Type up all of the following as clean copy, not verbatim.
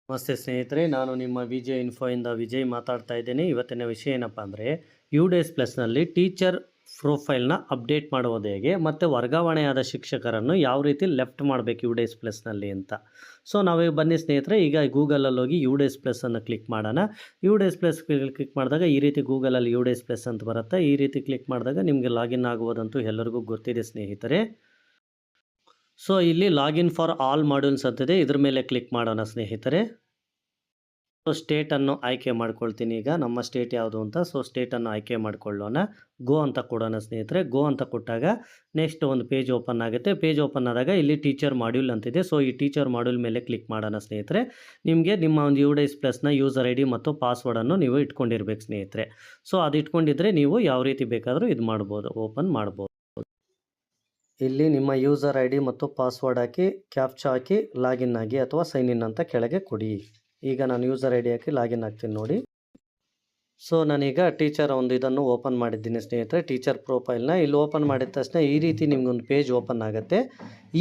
ನಮಸ್ತೆ ಸ್ನೇಹಿತರೆ, ನಾನು ನಿಮ್ಮ ವಿಜಯ್ ಇನ್ಫೋಯಿಂದ ವಿಜಯ್ ಮಾತಾಡ್ತಾ ಇದ್ದೇನೆ. ಇವತ್ತಿನ ವಿಷಯ ಏನಪ್ಪ ಅಂದರೆ UDays ಪ್ಲಸ್ನಲ್ಲಿ ಟೀಚರ್ ಪ್ರೊಫೈಲ್ನ ಅಪ್ಡೇಟ್ ಮಾಡುವುದು ಹೇಗೆ ಮತ್ತು ವರ್ಗಾವಣೆಯಾದ ಶಿಕ್ಷಕರನ್ನು ಯಾವ ರೀತಿ ಲೆಫ್ಟ್ ಮಾಡಬೇಕು UDays ಪ್ಲಸ್ನಲ್ಲಿ ಅಂತ. ಸೊ ನಾವೀಗ ಬನ್ನಿ ಸ್ನೇಹಿತರೆ, ಈಗ ಗೂಗಲಲ್ಲಿ ಹೋಗಿ UDays ಪ್ಲಸ್ಸನ್ನು ಕ್ಲಿಕ್ ಮಾಡೋಣ. UDays ಪ್ಲಸ್ ಕ್ಲಿಕ್ ಮಾಡಿದಾಗ ಈ ರೀತಿ ಗೂಗಲಲ್ಲಿ UDays ಪ್ಲಸ್ ಅಂತ ಬರುತ್ತೆ. ಈ ರೀತಿ ಕ್ಲಿಕ್ ಮಾಡಿದಾಗ ನಿಮಗೆ ಲಾಗಿನ್ ಆಗುವುದಂತೂ ಎಲ್ಲರಿಗೂ ಗೊತ್ತಿದೆ ಸ್ನೇಹಿತರೆ. ಸೊ ಇಲ್ಲಿ ಲಾಗಿನ್ ಫಾರ್ ಆಲ್ ಮಾಡ್ಯೂಲ್ಸ್ ಅಂತಿದೆ, ಇದ್ರ ಮೇಲೆ ಕ್ಲಿಕ್ ಮಾಡೋಣ ಸ್ನೇಹಿತರೆ. ಸೊ ಸ್ಟೇಟನ್ನು ಆಯ್ಕೆ ಮಾಡ್ಕೊಳ್ತೀನಿ. ಈಗ ನಮ್ಮ ಸ್ಟೇಟ್ ಯಾವುದು ಅಂತ, ಸೊ ಸ್ಟೇಟನ್ನು ಆಯ್ಕೆ ಮಾಡ್ಕೊಳ್ಳೋಣ. ಗೋ ಅಂತ ಕೊಡೋಣ ಸ್ನೇಹಿತರೆ. ಗೋ ಅಂತ ಕೊಟ್ಟಾಗ ನೆಕ್ಸ್ಟ್ ಒಂದು ಪೇಜ್ ಓಪನ್ ಆಗುತ್ತೆ. ಪೇಜ್ ಓಪನ್ ಆದಾಗ ಇಲ್ಲಿ ಟೀಚರ್ ಮಾಡ್ಯೂಲ್ ಅಂತಿದೆ. ಸೊ ಈ ಟೀಚರ್ ಮಾಡ್ಯೂಲ್ ಮೇಲೆ ಕ್ಲಿಕ್ ಮಾಡೋಣ ಸ್ನೇಹಿತರೆ. ನಿಮಗೆ ನಿಮ್ಮ ಒಂದು UDays ಪ್ಲಸ್ನ ಯೂಸರ್ ID ಮತ್ತು ಪಾಸ್ವರ್ಡನ್ನು ನೀವು ಇಟ್ಕೊಂಡಿರ್ಬೇಕು ಸ್ನೇಹಿತರೆ. ಸೊ ಅದು ಇಟ್ಕೊಂಡಿದ್ರೆ ನೀವು ಯಾವ ರೀತಿ ಬೇಕಾದರೂ ಇದು ಮಾಡ್ಬೋದು, ಓಪನ್ ಮಾಡ್ಬೋದು. ಇಲ್ಲಿ ನಿಮ್ಮ ಯೂಸರ್ ID ಮತ್ತು ಪಾಸ್ವರ್ಡ್ ಹಾಕಿ ಕ್ಯಾಪ್ಚಾ ಹಾಕಿ ಲಾಗಿನ್ ಆಗಿ ಅಥವಾ ಸೈನ್ ಇನ್ ಅಂತ ಕೆಳಗೆ ಕೊಡಿ. ಈಗ ನಾನು ಯೂಸರ್ ID ಹಾಕಿ ಲಾಗಿನ್ ಆಗ್ತೀನಿ ನೋಡಿ. ಸೊ ನಾನೀಗ ಟೀಚರ್ ಒಂದು ಇದನ್ನು ಓಪನ್ ಮಾಡಿದ್ದೀನಿ ಸ್ನೇಹಿತರೆ, ಟೀಚರ್ ಪ್ರೊಫೈಲ್ನ. ಇಲ್ಲಿ ಓಪನ್ ಮಾಡಿದ ತಕ್ಷಣ ಈ ರೀತಿ ನಿಮಗೊಂದು ಪೇಜ್ ಓಪನ್ ಆಗುತ್ತೆ.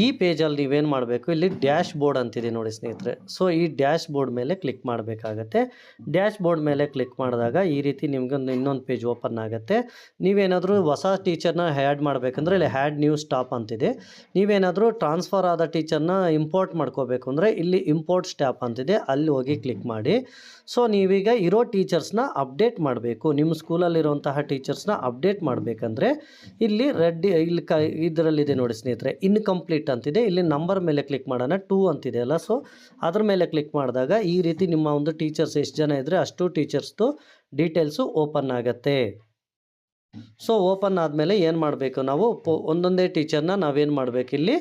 ಈ ಪೇಜಲ್ಲಿ ನೀವೇನು ಮಾಡಬೇಕು, ಇಲ್ಲಿ ಡ್ಯಾಶ್ ಬೋರ್ಡ್ ಅಂತಿದೆ ನೋಡಿ ಸ್ನೇಹಿತರೆ. ಸೊ ಈ ಡ್ಯಾಶ್ ಬೋರ್ಡ್ ಮೇಲೆ ಕ್ಲಿಕ್ ಮಾಡಬೇಕಾಗತ್ತೆ. ಡ್ಯಾಶ್ ಬೋರ್ಡ್ ಮೇಲೆ ಕ್ಲಿಕ್ ಮಾಡಿದಾಗ ಈ ರೀತಿ ನಿಮಗೊಂದು ಇನ್ನೊಂದು ಪೇಜ್ ಓಪನ್ ಆಗುತ್ತೆ. ನೀವೇನಾದರೂ ಹೊಸ ಟೀಚರ್ನ ಆ್ಯಡ್ ಮಾಡಬೇಕಂದ್ರೆ ಇಲ್ಲಿ ಹ್ಯಾಡ್ ನ್ಯೂ ಸ್ಟಾಪ್ ಅಂತಿದೆ. ನೀವೇನಾದರೂ ಟ್ರಾನ್ಸ್ಫರ್ ಆದ ಟೀಚರ್ನ ಇಂಪೋರ್ಟ್ ಮಾಡ್ಕೋಬೇಕು ಅಂದರೆ ಇಲ್ಲಿ ಇಂಪೋರ್ಟ್ ಸ್ಟಾಪ್ ಅಂತಿದೆ, ಅಲ್ಲಿ ಹೋಗಿ ಕ್ಲಿಕ್ ಮಾಡಿ. ಸೊ ನೀವೀಗ ಇರೋ ಟೀಚರ್ಸ್ನ ಅಪ್ಡೇಟ್ ಮಾಡಬೇಕು. ನಿಮ್ಮ ಸ್ಕೂಲಲ್ಲಿರುವಂತಹ ಟೀಚರ್ಸ್ನ ಅಪ್ಡೇಟ್ ಮಾಡಬೇಕಂದ್ರೆ ಇಲ್ಲಿ ಇದರಲ್ಲಿದೆ ನೋಡಿ ಸ್ನೇಹಿತರೆ, ಇನ್ಕಂಪ್ಲೀಟ್ ಅಂತಿದೆ. ಇಲ್ಲಿ ನಂಬರ್ ಮೇಲೆ ಕ್ಲಿಕ್ ಮಾಡೋಣ, 2 ಅಂತಿದೆ ಅಲ್ಲ. ಸೊ ಅದ್ರ ಮೇಲೆ ಕ್ಲಿಕ್ ಮಾಡಿದಾಗ ಈ ರೀತಿ ನಿಮ್ಮ ಒಂದು ಟೀಚರ್ಸ್ ಎಷ್ಟು ಜನ ಇದ್ದರೆ ಅಷ್ಟು ಟೀಚರ್ಸ್ದು ಡೀಟೇಲ್ಸು ಓಪನ್ ಆಗುತ್ತೆ. ಸೊ ಓಪನ್ ಆದಮೇಲೆ ಏನು ಮಾಡಬೇಕು, ನಾವು ಒಂದೊಂದೇ ಟೀಚರ್ನ ನಾವೇನು ಮಾಡಬೇಕು, ಇಲ್ಲಿ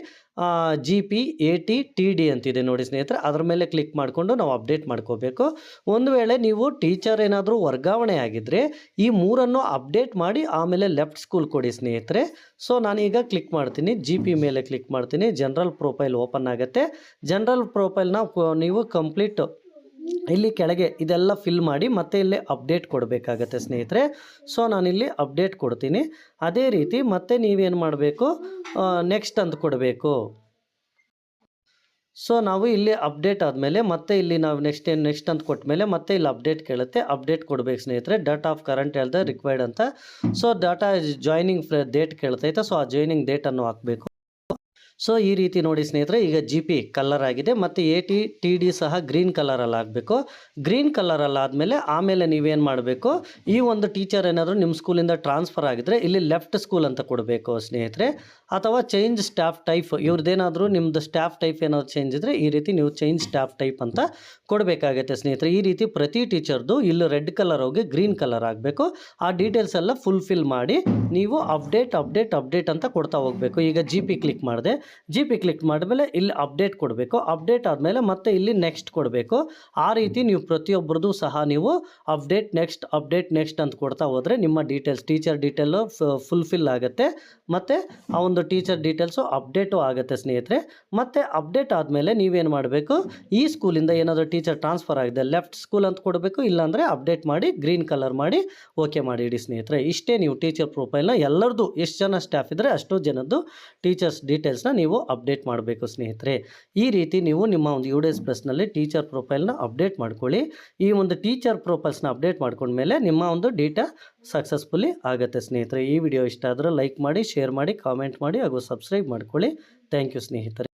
GP AT TD ಅಂತಿದೆ ನೋಡಿ ಸ್ನೇಹಿತರೆ, ಅದ್ರ ಮೇಲೆ ಕ್ಲಿಕ್ ಮಾಡಿಕೊಂಡು ನಾವು ಅಪ್ಡೇಟ್ ಮಾಡ್ಕೋಬೇಕು. ಒಂದು ವೇಳೆ ನೀವು ಟೀಚರ್ ಏನಾದರೂ ವರ್ಗಾವಣೆ ಆಗಿದ್ದರೆ ಈ ಮೂರನ್ನು ಅಪ್ಡೇಟ್ ಮಾಡಿ ಆಮೇಲೆ ಲೆಫ್ಟ್ ಸ್ಕೂಲ್ ಕೊಡಿ ಸ್ನೇಹಿತರೆ. ಸೊ ನಾನೀಗ ಕ್ಲಿಕ್ ಮಾಡ್ತೀನಿ, GP ಮೇಲೆ ಕ್ಲಿಕ್ ಮಾಡ್ತೀನಿ. ಜನರಲ್ ಪ್ರೊಫೈಲ್ ಓಪನ್ ಆಗುತ್ತೆ. ಜನರಲ್ ಪ್ರೊಫೈಲ್ನ ನೀವು ಕಂಪ್ಲೀಟ್ ಇಲ್ಲಿ ಕೆಳಗೆ ಇದೆಲ್ಲ ಫಿಲ್ ಮಾಡಿ ಮತ್ತೆ ಇಲ್ಲಿ ಅಪ್ಡೇಟ್ ಕೊಡಬೇಕಾಗತ್ತೆ ಸ್ನೇಹಿತರೆ. ಸೊ ನಾನಿಲ್ಲಿ ಅಪ್ಡೇಟ್ ಕೊಡ್ತೀನಿ. ಅದೇ ರೀತಿ ಮತ್ತೆ ನೀವೇನು ಮಾಡಬೇಕು, ನೆಕ್ಸ್ಟ್ ಅಂತ ಕೊಡಬೇಕು. ಸೊ ನಾವು ಇಲ್ಲಿ ಅಪ್ಡೇಟ್ ಆದಮೇಲೆ ಮತ್ತೆ ಇಲ್ಲಿ ನಾವು ನೆಕ್ಸ್ಟ್ ಅಂತ ಕೊಟ್ಟ ಮೇಲೆ ಮತ್ತೆ ಇಲ್ಲಿ ಅಪ್ಡೇಟ್ ಕೇಳುತ್ತೆ, ಅಪ್ಡೇಟ್ ಕೊಡಬೇಕು ಸ್ನೇಹಿತರೆ. ಡಾಟಾ ಆಫ್ ಕರೆಂಟ್ ಹೇಳ್ದೆ ರಿಕ್ವೈರ್ಡ್ ಅಂತ. ಸೊ ಡಾಟಾ ಜಾಯ್ನಿಂಗ್ ಡೇಟ್ ಕೇಳ್ತೈತೆ, ಸೊ ಆ ಜಾಯ್ನಿಂಗ್ ಡೇಟನ್ನು ಹಾಕಬೇಕು. ಸೊ ಈ ರೀತಿ ನೋಡಿ ಸ್ನೇಹಿತರೆ, ಈಗ GP ಕಲರ್ ಆಗಿದೆ ಮತ್ತು AT TD ಸಹ ಗ್ರೀನ್ ಕಲರಲ್ಲಿ ಆಗಬೇಕು. ಗ್ರೀನ್ ಕಲರಲ್ಲಿ ಆದಮೇಲೆ ಆಮೇಲೆ ನೀವೇನು ಮಾಡಬೇಕು, ಈ ಒಂದು ಟೀಚರ್ ಏನಾದರೂ ನಿಮ್ಮ ಸ್ಕೂಲಿಂದ ಟ್ರಾನ್ಸ್ಫರ್ ಆಗಿದ್ದರೆ ಇಲ್ಲಿ ಲೆಫ್ಟ್ ಸ್ಕೂಲ್ ಅಂತ ಕೊಡಬೇಕು ಸ್ನೇಹಿತರೆ. ಅಥವಾ ಚೇಂಜ್ ಸ್ಟಾಫ್ ಟೈಪ್, ಇವ್ರದ್ದೇನಾದರೂ ನಿಮ್ಮದು ಸ್ಟಾಫ್ ಟೈಪ್ ಏನಾದರೂ ಚೇಂಜ್ ಇದ್ದರೆ ಈ ರೀತಿ ನೀವು ಚೇಂಜ್ ಸ್ಟಾಫ್ ಟೈಪ್ ಅಂತ ಕೊಡಬೇಕಾಗತ್ತೆ ಸ್ನೇಹಿತರೆ. ಈ ರೀತಿ ಪ್ರತಿ ಟೀಚರ್ದು ಇಲ್ಲಿ ರೆಡ್ ಕಲರ್ ಹೋಗಿ ಗ್ರೀನ್ ಕಲರ್ ಆಗಬೇಕು. ಆ ಡೀಟೇಲ್ಸ್ ಎಲ್ಲ ಫುಲ್ಫಿಲ್ ಮಾಡಿ ನೀವು ಅಪ್ಡೇಟ್ ಅಂತ ಕೊಡ್ತಾ ಹೋಗಬೇಕು. ಈಗ GP ಕ್ಲಿಕ್ ಮಾಡಿದೆ, GP ಕ್ಲಿಕ್ ಮಾಡಿದ್ಮೇಲೆ ಇಲ್ಲಿ ಅಪ್ಡೇಟ್ ಕೊಡಬೇಕು. ಅಪ್ಡೇಟ್ ಆದಮೇಲೆ ಮತ್ತೆ ಇಲ್ಲಿ ನೆಕ್ಸ್ಟ್ ಕೊಡಬೇಕು. ಆ ರೀತಿ ನೀವು ಪ್ರತಿಯೊಬ್ಬರದು ಸಹ ನೀವು ಅಪ್ಡೇಟ್ ನೆಕ್ಸ್ಟ್ ಅಂತ ಕೊಡ್ತಾ ಹೋದರೆ ನಿಮ್ಮ ಡೀಟೇಲ್ಸ್, ಟೀಚರ್ ಡೀಟೇಲು ಫುಲ್ಫಿಲ್ ಆಗುತ್ತೆ ಮತ್ತು ಆ ಒಂದು ಟೀಚರ್ ಡೀಟೇಲ್ಸು ಅಪ್ಡೇಟು ಆಗುತ್ತೆ ಸ್ನೇಹಿತರೆ. ಮತ್ತು ಅಪ್ಡೇಟ್ ಆದಮೇಲೆ ನೀವೇನು ಮಾಡಬೇಕು, ಈ ಸ್ಕೂಲಿಂದ ಏನಾದರೂ ಟೀಚರ್ ಟ್ರಾನ್ಸ್ಫರ್ ಆಗಿದೆ ಲೆಫ್ಟ್ ಸ್ಕೂಲ್ ಅಂತ ಕೊಡಬೇಕು, ಇಲ್ಲಾಂದರೆ ಅಪ್ಡೇಟ್ ಮಾಡಿ ಗ್ರೀನ್ ಕಲರ್ ಮಾಡಿ ಓಕೆ ಮಾಡಿ ಇಡಿ ಸ್ನೇಹಿತರೆ. ಇಷ್ಟೇ ನೀವು ಟೀಚರ್ ಪ್ರೊಫೈಲ್ನ ಎಲ್ಲರದು ಎಷ್ಟು ಜನ ಸ್ಟಾಫ್ ಇದ್ದರೆ ಅಷ್ಟು ಜನದ್ದು ಟೀಚರ್ಸ್ ಡೀಟೇಲ್ಸ್ನ ನೀವು ಅಪ್ಡೇಟ್ ಮಾಡಬೇಕು ಸ್ನೇಹಿತರೆ. ಈ ರೀತಿ ನೀವು ನಿಮ್ಮ ಒಂದು UDays ಪ್ಲಸ್ನಲ್ಲಿ ಟೀಚರ್ ಪ್ರೊಫೈಲ್ನ ಅಪ್ಡೇಟ್ ಮಾಡ್ಕೊಳ್ಳಿ. ಈ ಒಂದು ಟೀಚರ್ ಪ್ರೊಫೈಲ್ಸ್ನ ಅಪ್ಡೇಟ್ ಮಾಡ್ಕೊಂಡ್ಮೇಲೆ ನಿಮ್ಮ ಒಂದು ಡೇಟಾ ಸಕ್ಸಸ್ಫುಲಿ ಆಗುತ್ತೆ ಸ್ನೇಹಿತರೆ. ಈ ವಿಡಿಯೋ ಇಷ್ಟ ಆದರೆ ಲೈಕ್ ಮಾಡಿ, ಶೇರ್ ಮಾಡಿ, ಕಾಮೆಂಟ್ ಮಾಡಿ ಹಾಗೂ ಸಬ್ಸ್ಕ್ರೈಬ್ ಮಾಡ್ಕೊಳ್ಳಿ. ಥ್ಯಾಂಕ್ ಯು ಸ್ನೇಹಿತರೆ.